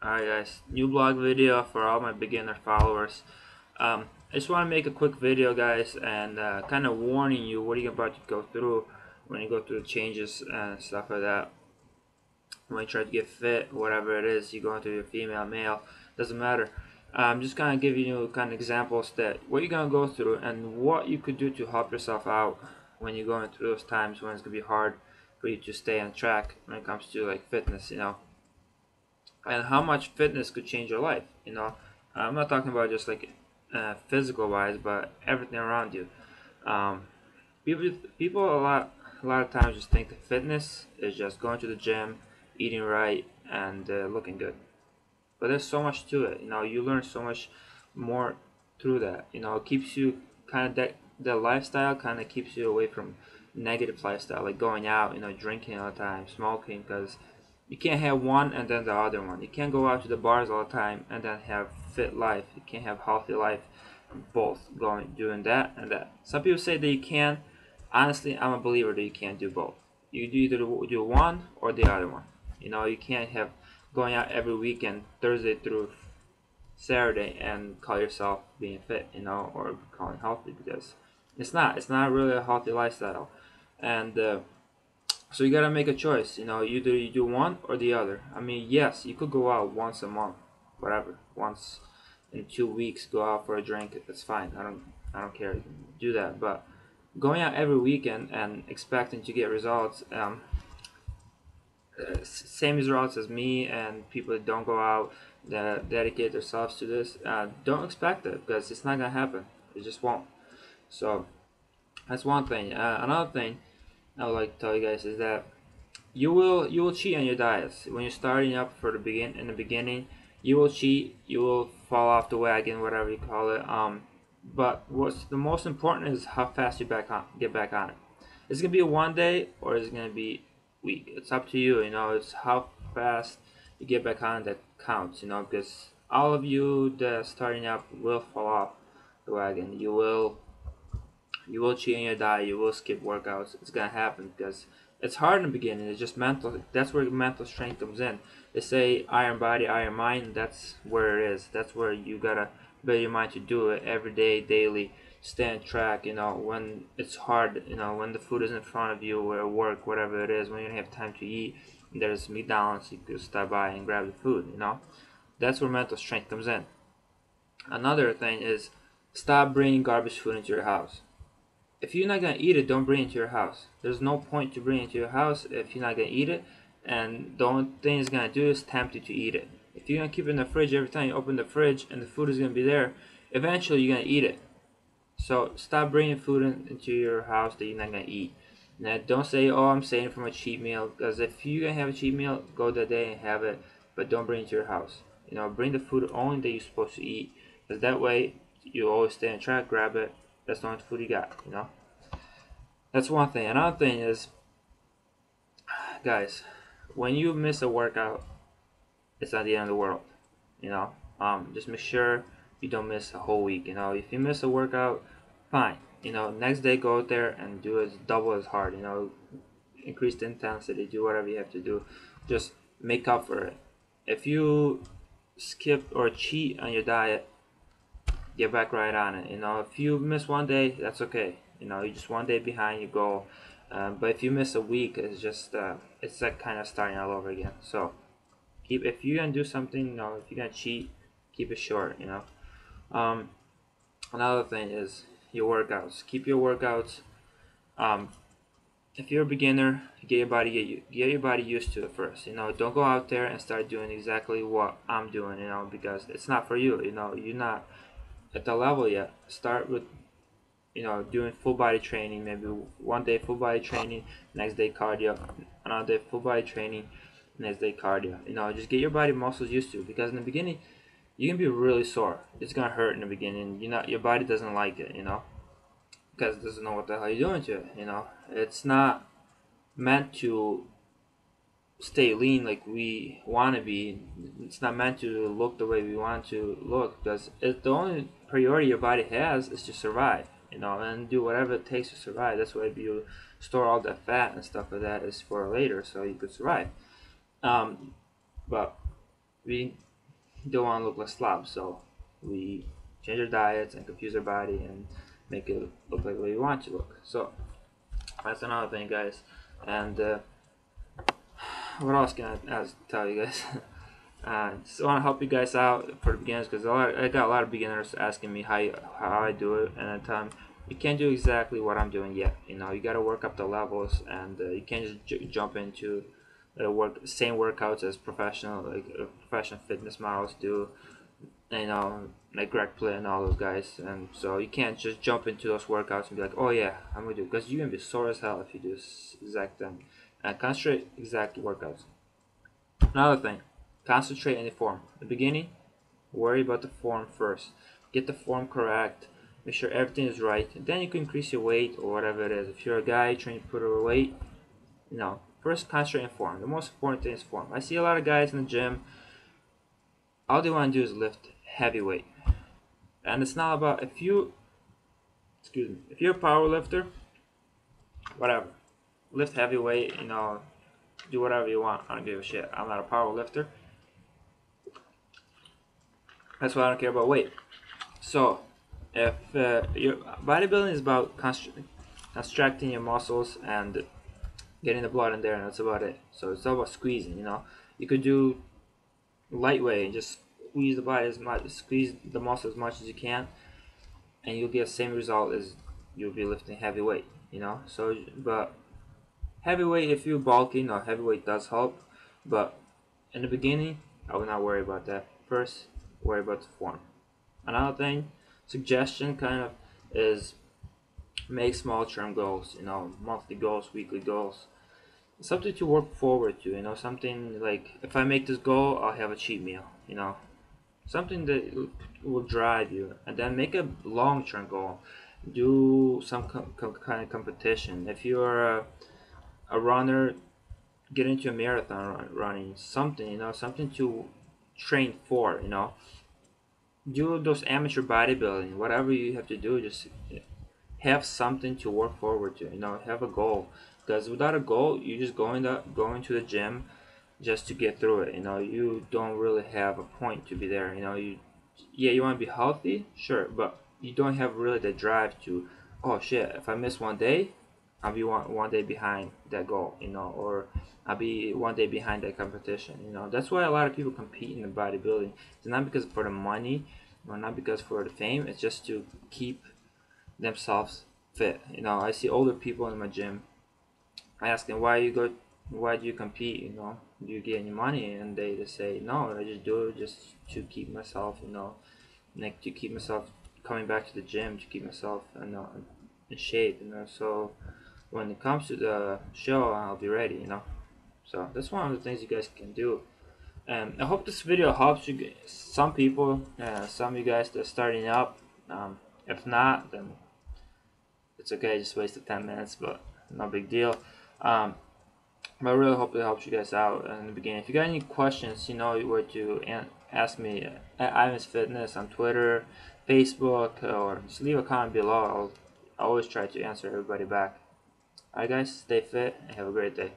Alright guys, new blog video for all my beginner followers. I just want to make a quick video guys and kind of warning you what you're about to go through when you go through the changes and stuff like that. When you try to get fit, whatever it is, you go into your female, male, doesn't matter. I'm just kind of giving you kind of examples that what you're going to go through and what you could do to help yourself out when you're going through those times when it's going to be hard for you to stay on track when it comes to like fitness. And how much fitness could change your life. I'm not talking about just like physical wise, but everything around you. um, people a lot of times just think that fitness is just going to the gym, eating right, and looking good, but there's so much to it. You learn so much more through that. It keeps you kind of that lifestyle kind of keeps you away from negative lifestyle, like going out, drinking all the time, smoking, because you can't have one and then the other one. You can't go out to the bars all the time and then have fit life. You can't have healthy life, both going doing that and that. Some people say that you can. Honestly, I'm a believer that you can't do both. You do either do one or the other one. You can't have going out every weekend, Thursday through Saturday, and call yourself being fit, or calling healthy, because it's not really a healthy lifestyle. And so you gotta make a choice. Either you do one or the other. I mean, yes, you could go out once a month, whatever, once in 2 weeks, go out for a drink. That's fine. I don't care. You can do that. But going out every weekend and expecting to get results, same results as me and people that don't go out, that dedicate themselves to this, don't expect it, because it's not gonna happen. It just won't. So that's one thing. Another thing I would like to tell you guys is that you will cheat on your diets when you're starting up for in the beginning. You will cheat, you will fall off the wagon, whatever you call it. But what's the most important is how fast you get back on it. It's gonna be a one day or it's gonna be week. It's up to you. It's how fast you get back on that counts. Because all of you that are starting up will fall off the wagon. You will cheat on your diet, you will skip workouts. It's gonna happen because it's hard in the beginning. It's just mental. That's where mental strength comes in. They say iron body, iron mind. That's where it is. That's where you gotta build your mind to do it every day, daily. Stay on track. When it's hard. When the food is in front of you, or at work, whatever it is. When you don't have time to eat, there's McDonald's. You could stop by and grab the food. That's where mental strength comes in. Another thing is stop bringing garbage food into your house. If you're not gonna eat it, don't bring it to your house. There's no point to bring it to your house if you're not gonna eat it, and the only thing it's gonna do is tempt you to eat it. If you're gonna keep it in the fridge, every time you open the fridge and the food is gonna be there, eventually you're gonna eat it. So stop bringing food into your house that you're not gonna eat. Now don't say, "Oh, I'm saving from a cheat meal," because if you're gonna have a cheat meal, go that day and have it, but don't bring it to your house. Bring the food only that you're supposed to eat, because that way you always stay on track. Grab it. That's the only food you got. That's one thing. Another thing is, guys, when you miss a workout, it's not the end of the world. Just make sure you don't miss a whole week. If you miss a workout, fine. Next day go out there and do it double as hard. Increase the intensity. Do whatever you have to do. Just make up for it. If you skip or cheat on your diet, get back right on it. If you miss one day, that's okay. You're just one day behind your goal. But if you miss a week, it's like kind of starting all over again. So if you're gonna do something, if you're gonna cheat, keep it short. Um, Another thing is your workouts. Keep your workouts. Um, if you're a beginner, get your body used to it first. Don't go out there and start doing exactly what I'm doing. Because it's not for you. You're not at the level yet. Start with doing full body training. Maybe one day full body training, next day cardio, another day full body training, next day cardio. Just get your body muscles used to it, because in the beginning you can be really sore. It's gonna hurt in the beginning. Your body doesn't like it. Because it doesn't know what the hell you're doing to it. It's not meant to stay lean like we want to be. It's not meant to look the way we want to look, because the only priority your body has is to survive, and do whatever it takes to survive. That's why you store all that fat and stuff like that, is for later, so you could survive. But we don't want to look like slobs, so we change our diets and confuse our body and make it look like the way we want it to look. So that's another thing, guys. And what else can I tell you guys? Just want to help you guys out for the beginners, because I got a lot of beginners asking me how I do it, and I tell them you can't do exactly what I'm doing yet. You know, you got to work up the levels, and you can't just jump into same workouts as professional fitness models do. You know, like Greg Plitt and all those guys, and so you can't just jump into those workouts and be like, oh yeah, I'm gonna do it, because you're gonna be sore as hell if you do this exact thing. And concentrate exact workouts. Another thing, concentrate in the form. At the beginning, worry about the form first. Get the form correct. Make sure everything is right. And then you can increase your weight or whatever it is. If you're a guy trying to put on weight, you know, first concentrate in form. The most important thing is form. I see a lot of guys in the gym, all they want to do is lift heavy weight. And it's not about, if you're a power lifter, whatever. Lift heavy weight, you know, do whatever you want. I don't give a shit. I'm not a power lifter. That's why I don't care about weight. So, if your bodybuilding is about constricting your muscles and getting the blood in there, and that's about it. So it's all about squeezing. You know, you could do lightweight and just squeeze the muscle as much as you can, and you'll get the same result as you'll be lifting heavy weight. You know, so but heavyweight, if you're bulky, no, heavyweight does help, but in the beginning, I would not worry about that. First, worry about the form. Another thing, suggestion kind of is make small term goals, you know, monthly goals, weekly goals. Something to work forward to, you know, something like if I make this goal, I'll have a cheat meal, you know. Something that will drive you, and then make a long term goal. Do some kind of competition. If you're a runner, get into a marathon running, something, you know, something to train for, you know. Do those amateur bodybuilding, whatever you have to do, just have something to work forward to, you know, have a goal. Because without a goal, you just going to the gym just to get through it, you know. You don't really have a point to be there, you know. You want to be healthy, sure, but you don't have really the drive to, oh shit, if I miss one day, I'll be one day behind that goal, you know, or I'll be one day behind that competition, you know. That's why a lot of people compete in the bodybuilding. It's not because for the money, or not because for the fame. It's just to keep themselves fit. You know, I see older people in my gym. I ask them, why do you compete? You know, do you get any money? And they just say, no, I just do it just to keep myself, you know, like to keep myself coming back to the gym, to keep myself, you know, in shape, you know. So when it comes to the show, I'll be ready, you know. So that's one of the things you guys can do. And I hope this video helps you, some people, some of you guys that are starting up. If not, then it's okay, just wasted 10 minutes, but no big deal. But I really hope it helps you guys out in the beginning. If you got any questions, you know where to ask me at Ivan's Fitness on Twitter, Facebook, or just leave a comment below. I'll always try to answer everybody back. Alright guys, stay fit and have a great day.